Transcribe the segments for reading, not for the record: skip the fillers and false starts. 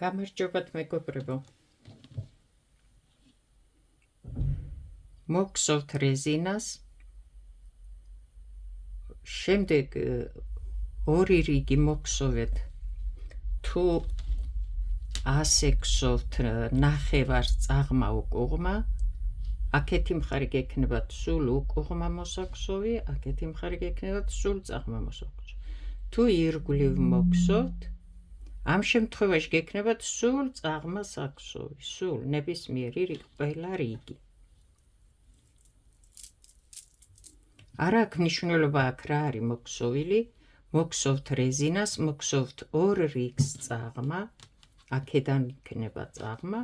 გამარჯობათ მეგობრებო. მოგხსოვთ რეზინას. შემდეგ ორი რიგი მოგხსოვეთ. თუ ასე გხსოვთ ნახევარს წაღმა უკუღმა, აქეთი მხარე გექნებათ სულ უკუღმა მოსაქსოვი, აქეთი მხარე გექნებათ სულ წაღმა მოსაქსოვი. თუ ირგვლივ მოგხსოვთ, ამ შემთხვევაში გექნებათ სულ წაღმა საქსოვი, სულ ნებისმიერი ყველა რიგი. არა აქვს მნიშვნელობა აქ რა არის მოგხსოვილი, მოგხსოვთ რეზინას, მოგხსოვთ ორ რიგს წაღმა, აქედან იქნება წაღმა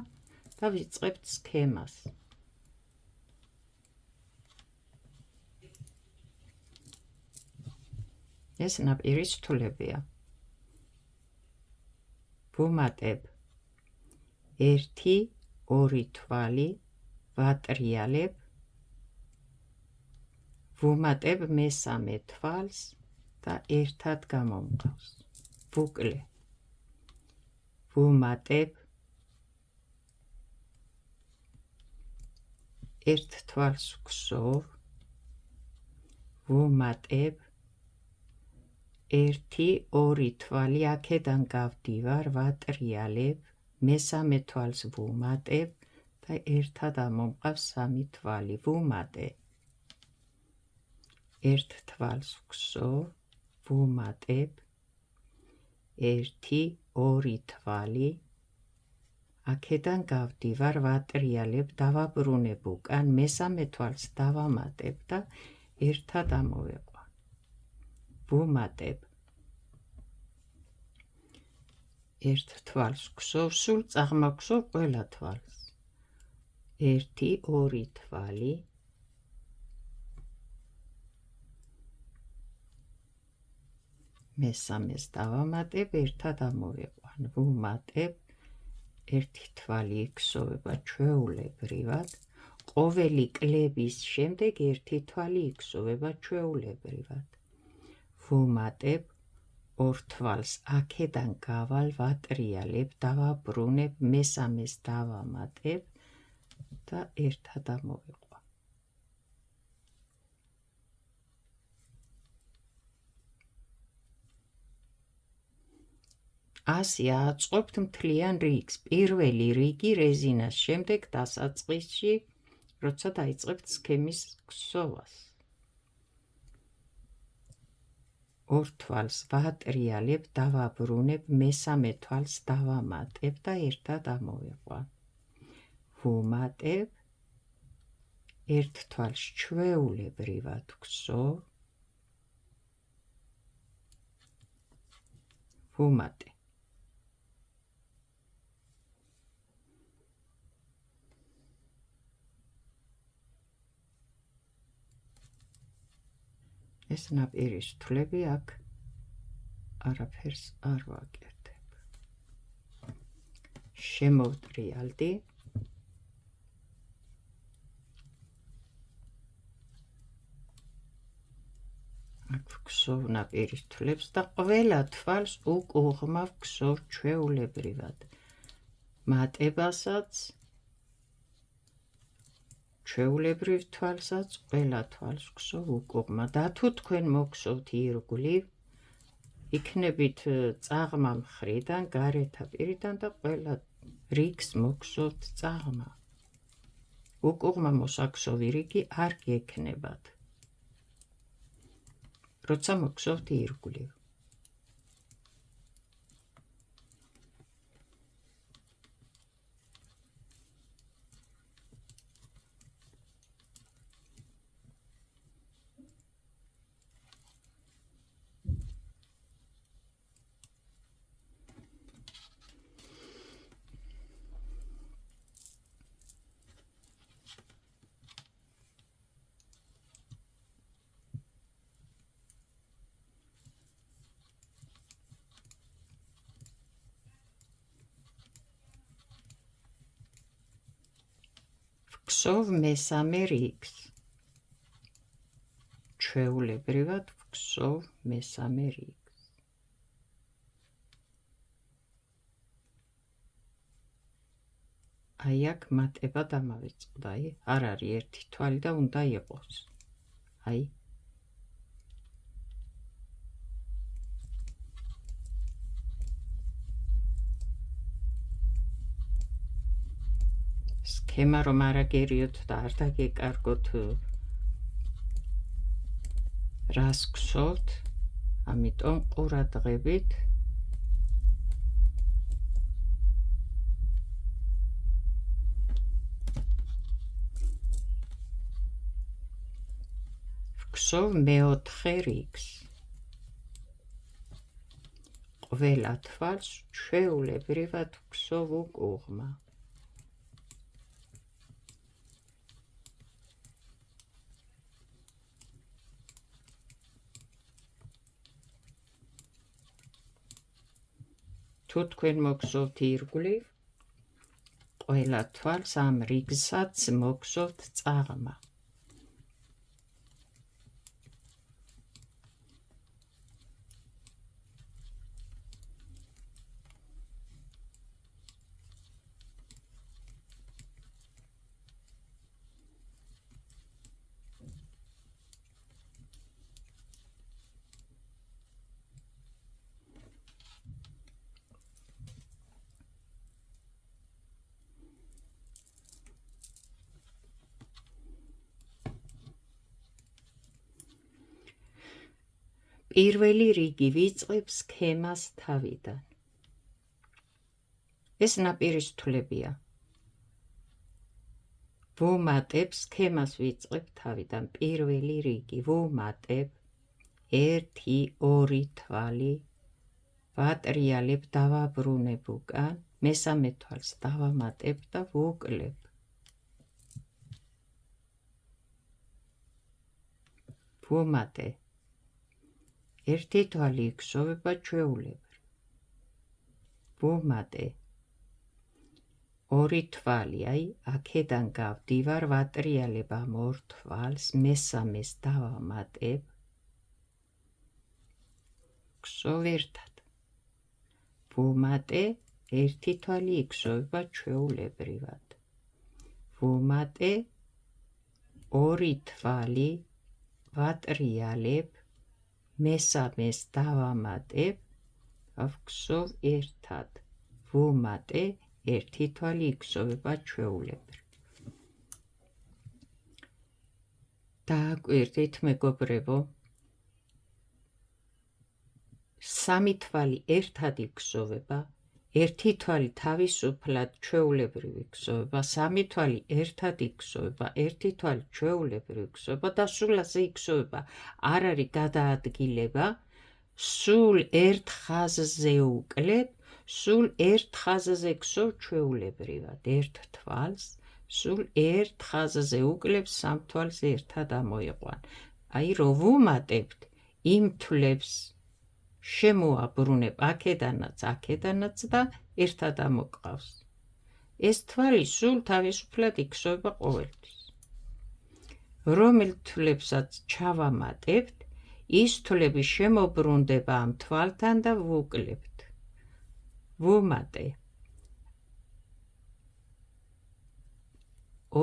და ვიწყებთ სქემას. ეს ნაპირის თვლებია. ვუმატებ 1-2 თვალი, ვატრიალებ, ვუმატებ მესამე თვალს და ერთად გამომყავს. ვუკლე. ვუმატებ ერთ თვალს ვქსოვ, ვუმატებ 1-2 თვალი, აქედან გავდივარ, ვატრიალებ, მესამე თვალს ვუმატებ და ერთად ამომყავს 3 თვალი. ვუმატებ. ერთ თვალს ვქსოვ, ვუმატებ, 1-2 თვალი, აქედან გავდივარ, ვატრიალებ, დავაბრუნებ უკან, მესამე თვალს დავამატებ და ერთად ამოვეყვან. ვუმატებ. ერთ თვალს ვქსოვ, სულ წაღმა ვქსოვ ყველა თვალს. 1-2 თვალი, მესამეს დავამატებ, ერთად ამოვეყვან. ვუმატებ, ერთი თვალი იქსოვება ჩვეულებრივად, ყოველი კლების შემდეგ ერთი თვალი იქსოვება ჩვეულებრივად. ვუმატებ, ორ თვალს აქედან გავალ, ვატრიალებ, დავაბრუნებ, მესამეს დავამატებ და ერთად ამოვეყვან. ასე აწყობთ მთლიან რიგს. პირველი რიგი რეზინას, შემდეგ დასაწყისში, როცა დაიწყებთ სქემის ქსოვას. ორ თვალს ვატრიალებ, დავაბრუნებ, მესამე თვალს დავამატებ და ერთად ამოვეყვან. ვუმატებ, ერთ თვალს ჩვეულებრივად ვქსოვ, ვუმატებ. ეს ნაპირის თვლები აქ არაფერს არ ვაკეთებ. შემოვტრიალდი. აქ ვქსოვ ნაპირის თვლებს და ყველა თვალს უკუღმა ვქსოვ ჩვეულებრივად. მატებასაც, ჩვეულებრივ თვალსაც, ყველა თვალს ვქსოვ უკუღმა. და თუ თქვენ მოგხსოვთ ირგვლივ, იქნებით წაღმა მხრიდან, გარეთა პირიდან და ყველა რიგს მოგხსოვთ წაღმა. უკუღმა მოსაქსოვი რიგი არ გექნებათ, როცა მოგხსოვთ ირგვლივ. ვქსოვ მესამე რიგს. ჩვეულებრივად ვქსოვ მესამე რიგს. აი აქ მატება დამავიწყდა, არ არის ერთი თვალი და უნდა იყოს. აი სქემა რომ არ აგერიოთ და არ დაგეკარგოთ რას გსოვთ, ამიტომ ყურადღებით ვგსოვ მეოთხე რიგს. ყველა თვალს ჩვეულებრივად ვგსოვ უკუღმა. თუ თქვენ მოგსოვთ ირგვლივ, ყველა თვალს ამ რიგსაც მოგსოვთ წაღმა. პირველი რიგი ვიწყებს სქემას თავიდან. ეს ნაპირის თვლებია. ვუმატებ სქემას ვიწყებ თავიდან. პირველი რიგი ვუმატებ 1-2 თვალი, ვატრიალებ, დავაბრუნებ უკან, მესამე თვალს დავამატებ და ვუკლებ. ვუმატე. ერთი თვალი იქსოვება ჩვეულებრივ. ვუმატე. ორი თვალი, აი აქედან გავდივარ, ვატრიალებ ამ ორ თვალს, მესამეს დავამატებ. ვგსოვ ერთად. ვუმატე, ერთი თვალი იქსოვება ჩვეულებრივად. ვუმატე, ორი თვალი, ვატრიალებ, მესამეს დავამატებ, ვგსოვ ერთად. ვუმატე, ერთი თვალი იქსოვება ჩვეულებრივ. დააკვირდით მეგობრებო, სამი თვალი ერთად იქსოვება, ერთი თვალი თავისუფლად ჩვეულებრივ იქსოვება, სამი თვალი ერთად იქსოვება, ერთი თვალი ჩვეულებრივ იქსოვება და სულ ასე იქსოვება. არ არის გადაადგილება, სულ ერთ ხაზზე უკლებ, სულ ერთ ხაზზე გსოვ ჩვეულებრივად. ერთ თვალს, სულ ერთ ხაზზე უკლებ, სამ თვალს ერთად ამოიყვან. აი რო ვუმატებთ, იმ თვლებს შემოაბრუნებ აქედანაც და ერთად ამოყავს. ეს თვალი სულ თავისუფლად იქსოვება ყოველთვის. რომელ თვლებსაც ჩავამატებთ, ის თვლები შემობრუნდება ამ თვალთან და ვუკლებთ. ვუმატე.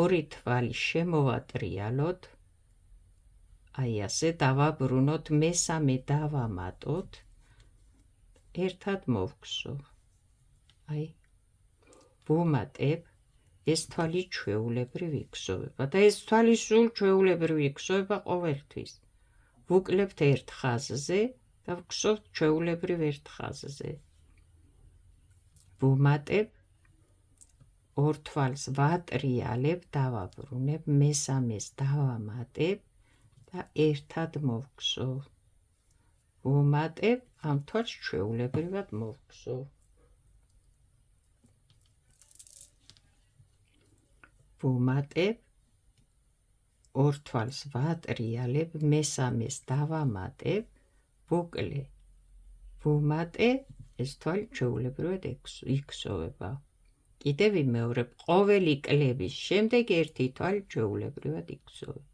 ორი თვალი შემოვატრიალოთ, აი ასე დავაბრუნოთ, მესამე დავამატოთ, ერთად მოვგსოვ. აი, ვუმატებ, ეს თვალი ჩვეულებრივ იქსოვება და ეს თვალი სულ ჩვეულებრივ იქსოვება ყოველთვის. ვუკლებთ ერთ ხაზზე და ვგსოვთ ჩვეულებრივ ერთ ხაზზე. ვუმატებ, ორ თვალს ვატრიალებ, დავაბრუნებ, მესამეს დავამატებ და ერთად მოვგსოვ. ვუმატებ, ამ თვალს ჩვეულებრივად მოვგსოვ. ვუმატებ, ორ თვალს ვატრიალებ, მესამეს დავამატებ, ვუკლე. ვუმატე, ეს თვალი ჩვეულებრივად იქსოვება. კიდევ ვიმეორებ, ყოველი კლების შემდეგ ერთი თვალი ჩვეულებრივად იქსოვება.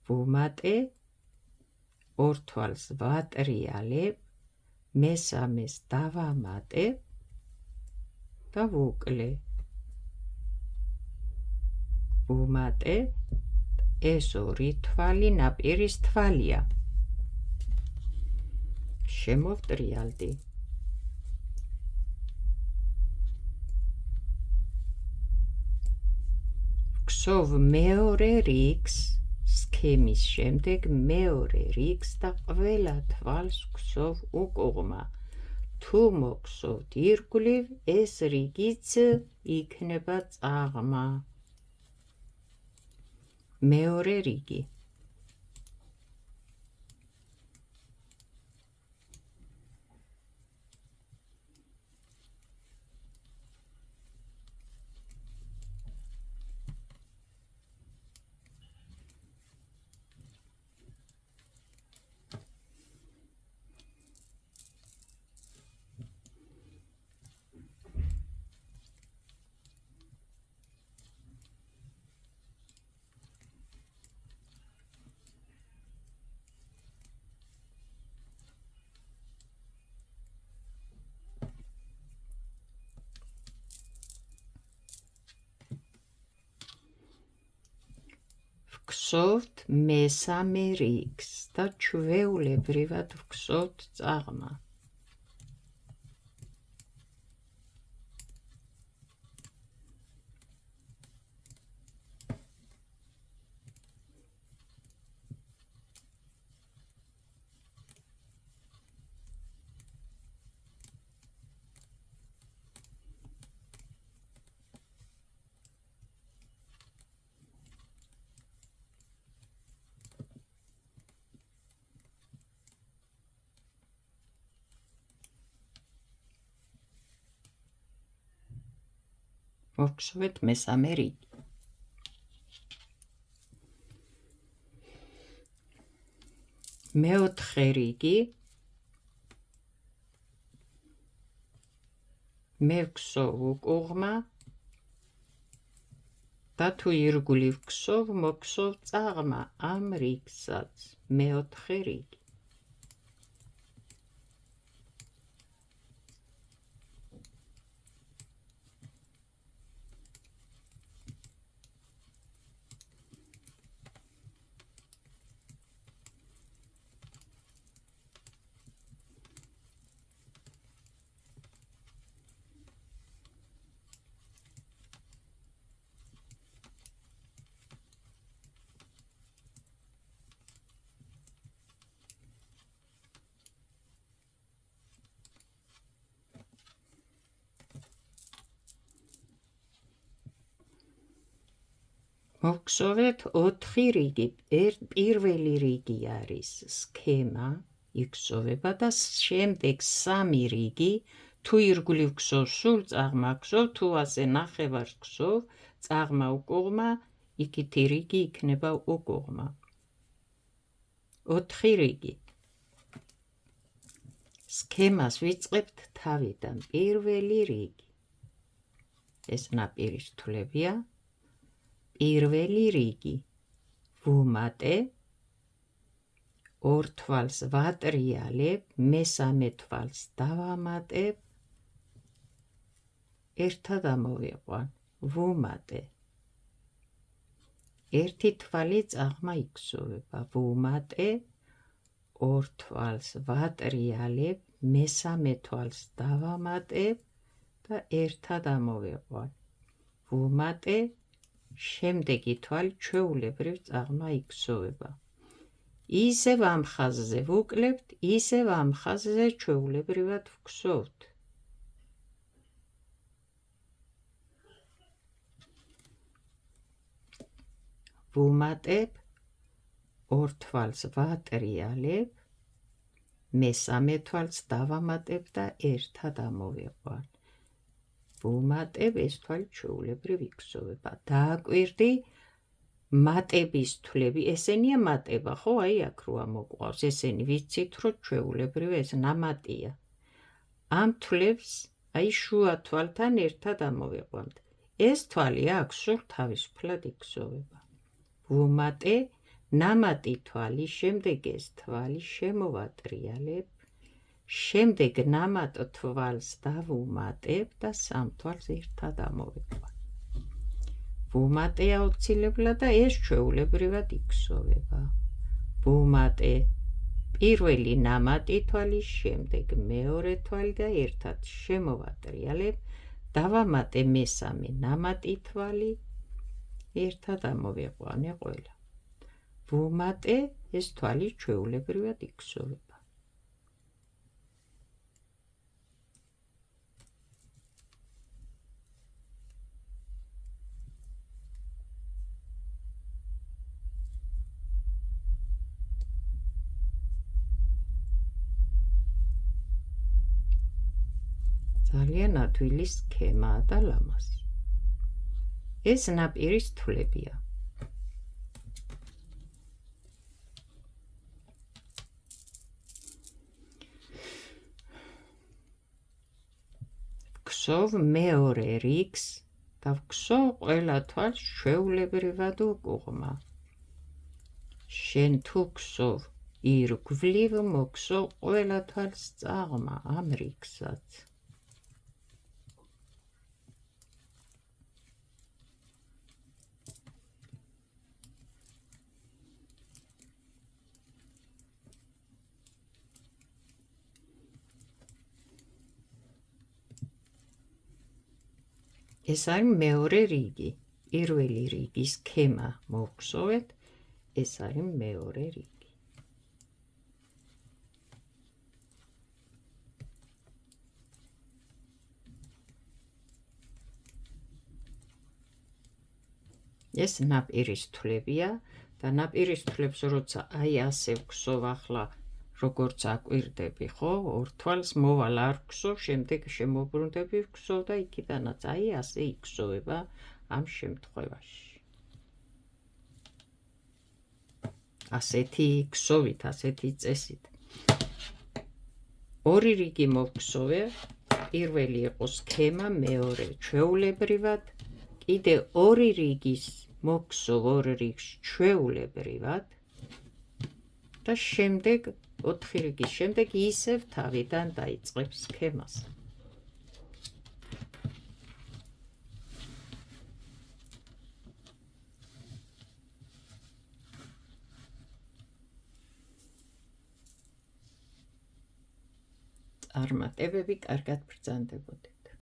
ვუმატე, ორ თვალს ვატრიალებ, მესამეს დავამატებ და ვუკლე. ვუმატე, ეს ორი თვალი ნაპირის თვალია. შემოვტრიალდი. ვქსოვ მეორე რიგს, სქემის შემდეგ მეორე რიგს და ყველა თვალს ვქსოვ უკუღმა. თუ მოგსოვთ ირგვლივ, ეს რიგიც იქნება წაღმა. მეორე რიგი. ვქსოვთ მესამე რიგს და ჩვეულებრივად ვქსოვთ წაღმა. მოვხსოვეთ მესამე რიგი. მეოთხე რიგი. მე ვქსოვ უკუღმა და თუ ირგვლივ ვქსოვ, მოგსოვ წაღმა ამ რიგსაც. მეოთხე რიგი. მოვხსოვეთ 4 რიგი. პირველი რიგი არის სქემა, იქსოვება და შემდეგ 3 რიგი. თუ ირგვლივ ვქსოვ, სულ წაღმა ვქსოვ, თუ ასე ნახევარს ვქსოვ, წაღმა უკუღმა, იქითი რიგი იქნება უკუღმა. 4 რიგი. სქემას ვიწყებთ თავიდან. პირველი რიგი. ეს ნაპირის თვლებია. პირველი რიგი. ვუმატე, ორ თვალს ვატრიალებ, მესამე თვალს დავამატებ, ერთად ამოვიყვან. ვუმატე. ერთი თვალი წაღმა იქსოვება. ვუმატე, ორ თვალს ვატრიალებ, მესამე თვალს დავამატებ და ერთად ამოვიყვან. ვუმატე, შემდეგი თვალი ჩვეულებრივ წაღმა იქსოვება. ისევ ამ ხაზზე ვუკლებთ, ისევ ამ ხაზზე ჩვეულებრივად ვქსოვთ. ვუმატებ, ორ თვალს ვატრიალებ, მესამე თვალს დავამატებ და ერთად ამოვიყვან. ვუმატებ, ეს თვალი ჩვეულებრივ იქსოვება. დააკვირდი მატების თვლები, ესენია მატება, ხო? აი აქ რო ამოყვავს, ესენი ვიცით, რომ ჩვეულებრივ ეს ნამატია. ამ თვლებს აი შუა თვალთან ერთად ამოვიყვანთ. ეს თვალი აქ სულ თავისუფლად იქსოვება. ვუმატე, ნამატი თვალი, შემდეგ ეს თვალი შემოვატრიალებ, შემდეგ ნამატ თვალს დავუმატებ და სამ თვალს ერთად ამოვიყვან. ბუმატე აუცილებლად და ეს ჩვეულებრივად იქსოვება. ბუმატე პირველი ნამატი თვალის შემდეგ მეორე თვალი და ერთად შემოვატრიალებ, დავამატე მესამე ნამატი თვალი, ერთად ამოვიყვანე ყველა. ვუმატე ეს თვალი ჩვეულებრივად იქსოვება. ძალიან ადვილი სქემაა და ლამაზი. ეს ნაპირის თვლებია. ვგსოვ მეორე რიგს და ვგსოვ ყველა თვალს ჩვეულებრივად უკუღმა. შენ თუ გსოვ ირგვლივ მოგსოვ ყველა თვალს წაღმა ამ რიგსაც. ეს არის მეორე რიგი. პირველი რიგის სქემა მოგხსოვეთ, ეს არის მეორე რიგი. ეს ნაპირის თვლებია და ნაპირის თვლებს როცა აი ასე ვგსოვ ახლა როგორც აკვირდები, ხო? ორ თვალს მოვალ არ ვგსოვ, შემდეგ შემოbrუნდები ვგსოვ და იქიდანაც აი ასე იქსოვება ამ შემთხვევაში. ასეთი გსოვით, ასეთი წესით. ორი რიგი მოვგსოვე, პირველი იყო სქემა, მეორე ჩვეულებრივად, კიდე ორი რიგის მოგსოვ ორ რიგს ჩვეულებრივად და შემდეგ 4 რიგის შემდეგ ისევ თავიდან დაიწყებს სქემას. წარმატებები კარგად ბრძანდებოდი.